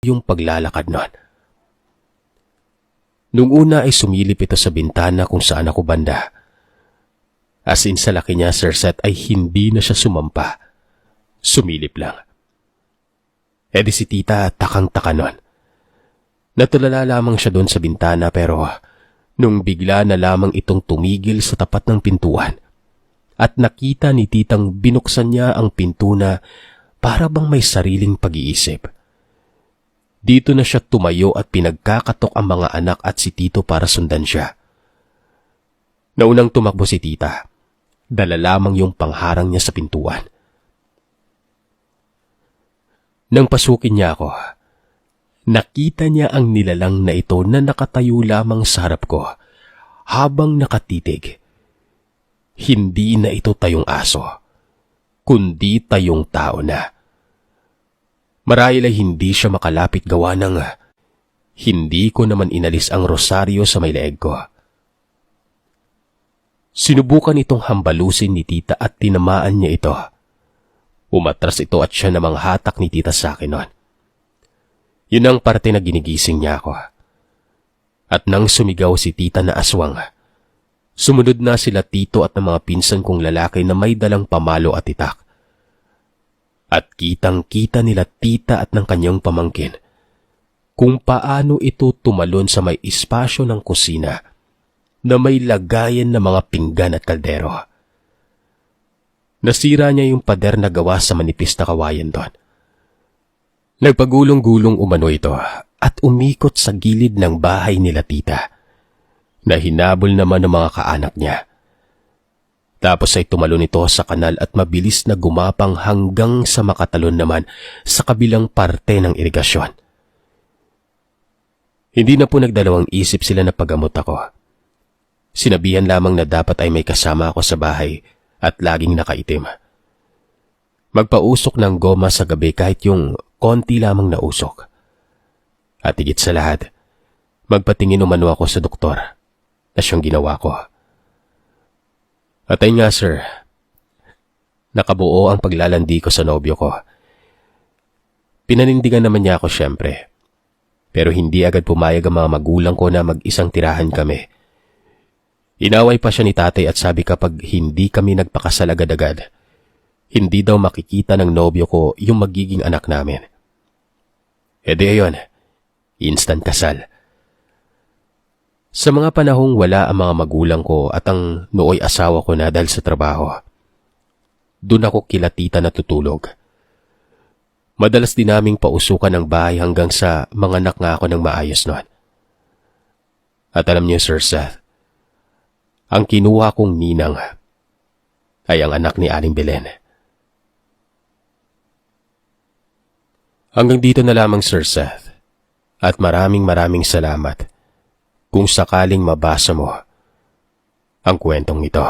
yung paglalakad nun. Nung una ay sumilip ito sa bintana kung saan ako banda. As in sa laki niya, Sir Seth, ay hindi na siya sumampa. Sumilip lang. E di si tita takang-taka nun. Natulala lamang siya doon sa bintana pero nung bigla na lamang itong tumigil sa tapat ng pintuan at nakita ni titang binuksan niya ang pinto na para bang may sariling pag-iisip. Dito na siya tumayo at pinagkakatok ang mga anak at si tito para sundan siya. Naunang tumakbo si tita. Dala lamang yung pangharang niya sa pintuan. Nang pasukin niya ako, nakita niya ang nilalang na ito na nakatayo lamang sa harap ko habang nakatitig. Hindi na ito tayong aso, kundi tayong tao na. Marahil ay hindi siya makalapit gawa ng hindi ko naman inalis ang rosaryo sa may leeg ko. Sinubukan itong hambalusin ni tita at tinamaan niya ito. Umatras ito at siya namang hatak ni tita sa akin noon. Yun ang parte na ginigising niya ako. At nang sumigaw si tita na aswang, sumunod na sila tito at ng mga pinsan kong lalaki na may dalang pamalo at itak. At kitang-kita nila tita at ng kanyang pamangkin kung paano ito tumalon sa may espasyo ng kusina na may lagayan ng mga pinggan at kaldero. Nasira niya yung pader na gawa sa manipis na kawayan doon. Nagpagulong-gulong umano ito at umikot sa gilid ng bahay nila tita na hinabol naman ng mga kaanak niya. Tapos ay tumalon ito sa kanal at mabilis na gumapang hanggang sa makatalon naman sa kabilang parte ng irigasyon. Hindi na po nagdalawang isip sila na paggamot ako. Sinabihan lamang na dapat ay may kasama ako sa bahay at laging nakaitim. Magpausok ng goma sa gabi kahit yung konti lamang na usok. At higit sa lahat, magpatingin umano ako sa doktor na siyang ginawa ko. At ay nga sir, nakabuo ang paglalandi ko sa nobyo ko. Pinanindigan naman niya ako syempre, pero hindi agad pumayag ang mga magulang ko na mag-isang tirahan kami. Inaway pa siya ni tatay at sabi kapag hindi kami nagpakasal agad-agad, hindi daw makikita ng nobyo ko yung magiging anak namin. E di ayon, instant kasal. Sa mga panahong wala ang mga magulang ko at ang nooy asawa ko na dahil sa trabaho, doon ako kila tita natutulog. Madalas din naming pausukan ang bahay hanggang sa mga anak nga ako ng maayos noon. At alam niyo Sir Seth, ang kinuha kong ninang ay ang anak ni Aling Belen. Hanggang dito na lamang Sir Seth, at maraming salamat kung sakaling mabasa mo ang kwentong ito.